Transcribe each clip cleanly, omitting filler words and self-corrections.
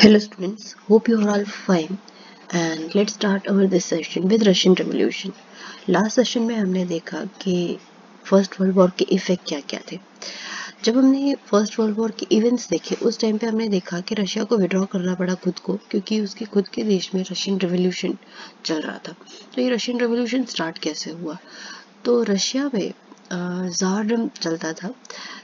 Hello students, hope you are all fine and let's start our this session with Russian Revolution. Last session में हमने देखा कि first world war के effect क्या क्या थे। जब हमने फर्स्ट वर्ल्ड वॉर के इवेंट्स देखे उस टाइम पे हमने देखा कि रशिया को विड्रॉ करना पड़ा खुद को, क्योंकि उसके खुद के देश में रशियन रेवोल्यूशन चल रहा था। तो ये रशियन रेवोल्यूशन स्टार्ट कैसे हुआ? तो रशिया में ज़ारडम चलता था।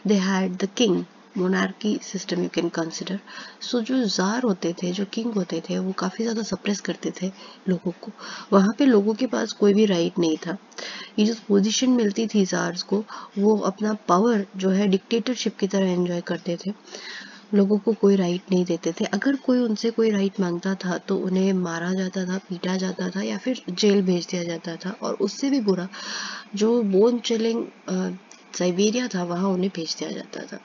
They had the king monarchy system you can consider. So जो जार होते थे, जो किंग होते थे, वो काफ़ी ज़्यादा सप्रेस करते थे लोगों को। वहाँ पे लोगों के पास कोई भी राइट नहीं था। ये जो पोजीशन मिलती थी जार्स को, वो अपना पावर जो है डिक्टेटरशिप की तरह एंजॉय करते थे। लोगों को कोई राइट नहीं देते थे। अगर कोई उनसे कोई राइट मांगता था तो उन्हें मारा जाता था, पीटा जाता था या फिर जेल भेज दिया जाता था। और उससे भी बुरा, जो बोन चिलिंग साइबेरिया था, वहाँ उन्हें भेज दिया जाता था।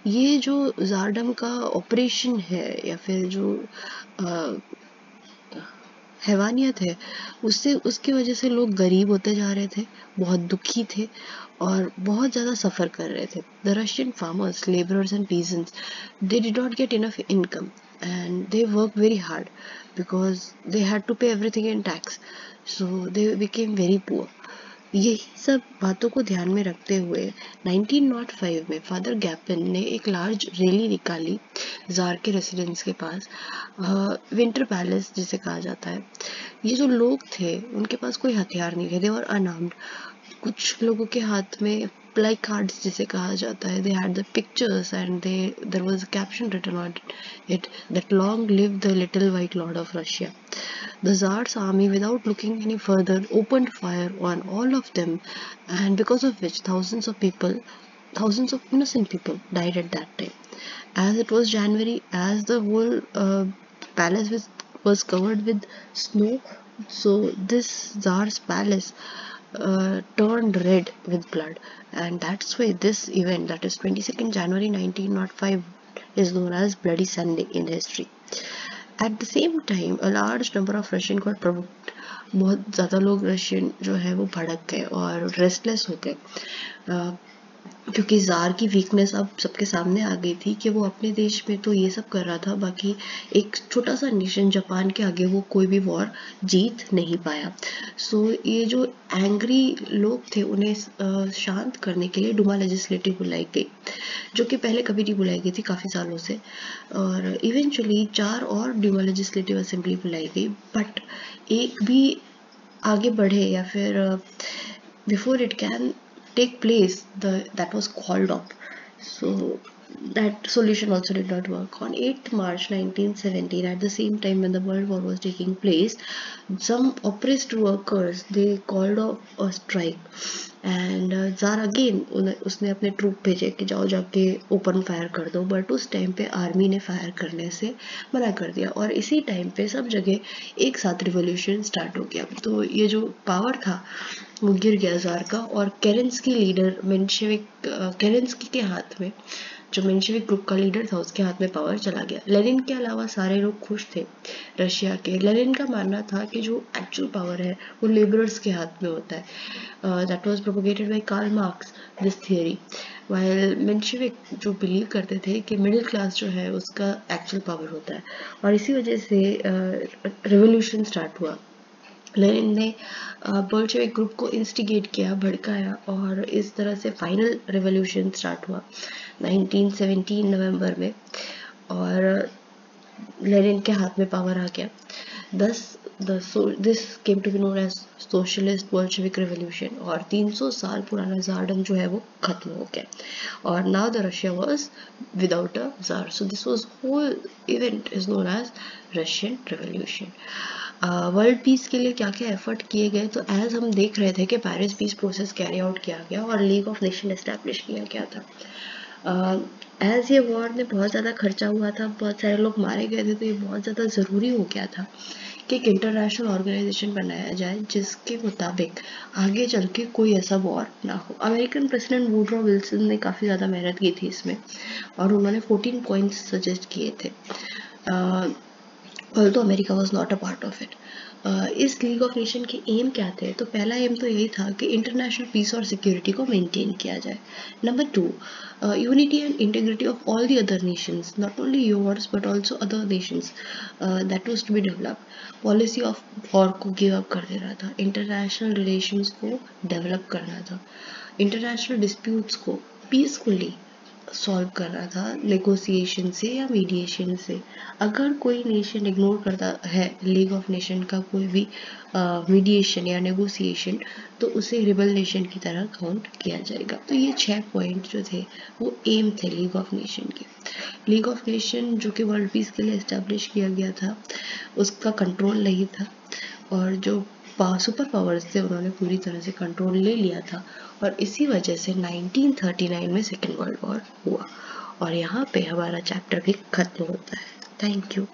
ये जो जारडम का ऑपरेशन है या फिर जो हैवानियत है, उससे उसकी वजह से लोग गरीब होते जा रहे थे, बहुत दुखी थे और बहुत ज़्यादा सफ़र कर रहे थे। The Russian farmers, labourers and peasants, they did not get enough income and they worked very hard because they had to pay everything in tax, so they became very poor. यही सब बातों को ध्यान में रखते हुए 1905 में फादर गैपिन ने एक लार्ज रैली निकाली जार के रेसिडेंस के पास, विंटर पैलेस जिसे कहा जाता है। ये जो लोग थे उनके पास कोई हथियार नहीं थे, दे वर अनआर्म्ड। कुछ लोगों के हाथ में प्लाई कार्ड्स जिसे कहा जाता है, they had the pictures and there was a caption written on it that long live the little white lord of Russia. The Tsar's army, without looking any further, opened fire on all of them, and because of which thousands of innocent people died at that time. As it was January, as the whole palace was covered with snow, so this Tsar's palace turned red with blood, and that's why this event, that is 22nd January 1905, is known as Bloody Sunday in history. At the same time, a large number of Russian got provoked. बहुत ज़्यादा लोग Russian जो है वो भड़क गए और restless हो गए, क्योंकि जार की वीकनेस अब सबके सामने आ गई थी कि वो अपने देश में तो ये सब कर रहा था, बाकी एक छोटा सा नेशन जापान के आगे वो कोई भी वॉर जीत नहीं पाया। सो ये जो एंग्री लोग थे उन्हें शांत करने के लिए डुमा लेजिस्लेटिव बुलाई गई, जो कि पहले कभी नहीं बुलाई गई थी काफ़ी सालों से। और इवेंचुअली 4 और डुमा लेजिस्लेटिव असेंबली बुलाई गई, बट एक भी आगे बढ़े या फिर before it can take place, that was called off. So that solution also did not work. On 8th March 1917, at the same time when the World War was taking place, some oppressed workers, they called off a strike. And jar again उसने अपने troop भेजे कि जाओ जाके open fire कर दो, but उस time पे आर्मी ने फायर करने से मना कर दिया और इसी टाइम पे सब जगह एक साथ रिवॉल्यूशन स्टार्ट हो गया। तो ये जो पावर था वो गिर गया जार का और केरेंस्की लीडर मेंशेविक, केरेंस्की के हाथ में, जो मेंशेविक ग्रुप का लीडर था, उसके हाथ में पावर चला गया। लेनिन के अलावा सारे लोग खुश थे रशिया के। लेनिन का मानना था कि जो एक्चुअल पावर है वो लेबरर्स के हाथ में होता है। That was propagated by Karl Marx, this theory. While Menshevik जो बिलीव करते थे कि मिडिल क्लास जो है उसका एक्चुअल पावर होता है, और इसी वजह से रिवॉल्यूशन स्टार्ट हुआ। लेनिन ने बोल्शेविक ग्रुप को इंस्टिगेट किया, भड़काया, और इस तरह से फाइनल रिवॉल्यूशन स्टार्ट हुआ 1917 नवंबर में, और लेनिन के हाथ में पावर आ गया। This came to be known as socialist Bolshevik revolution, और 300 साल पुराना ज़ारडम जो है वो खत्म हो गया और now the Russia was without a tsar. So this was whole event is known as Russian revolution. World peace के लिए क्या क्या एफर्ट किए गए, तो एज हम देख रहे थे कि Paris peace process carry out किया गया और लीग ऑफ नेशन एस्टैब्लिश किया गया था। एज ये वॉर में बहुत ज़्यादा खर्चा हुआ था, बहुत सारे लोग मारे गए थे, तो ये बहुत ज़्यादा ज़रूरी हो गया था कि एक इंटरनेशनल ऑर्गेनाइजेशन बनाया जाए जिसके मुताबिक आगे चल के कोई ऐसा वॉर ना हो। अमेरिकन प्रेसिडेंट वुडरो विल्सन ने काफ़ी ज़्यादा मेहनत की थी इसमें, और उन्होंने 14 पॉइंट्स सजेस्ट किए थे। Although America was not a part of it. इस लीग ऑफ नेशन के एम क्या थे? तो पहला एम तो यही था कि इंटरनेशनल पीस और सिक्योरिटी को मेंटेन किया जाए। Number 2, unity and integrity of all the other nations, not only yours but also other nations, that was to be develop. Policy of war को गिव अप कर देना था, इंटरनेशनल रिलेशंस को develop करना था, इंटरनेशनल डिस्प्यूट्स को peacefully solve करना था नेगोशिएशन से या मीडिएशन से। अगर कोई नेशन इग्नोर करता है लीग ऑफ नेशन का कोई भी मीडिएशन या नेगोशिएशन, तो उसे रिबल नेशन की तरह काउंट किया जाएगा। तो ये 6 पॉइंट जो थे वो एम थे लीग ऑफ नेशन के। लीग ऑफ नेशन जो कि वर्ल्ड पीस के लिए इस्टेब्लिश किया गया था, उसका कंट्रोल नहीं था, और जो सुपर पावर्स थे उन्होंने पूरी तरह से कंट्रोल ले लिया था, और इसी वजह से 1939 में सेकेंड वर्ल्ड वॉर हुआ। और यहाँ पे हमारा चैप्टर भी खत्म होता है। Thank you.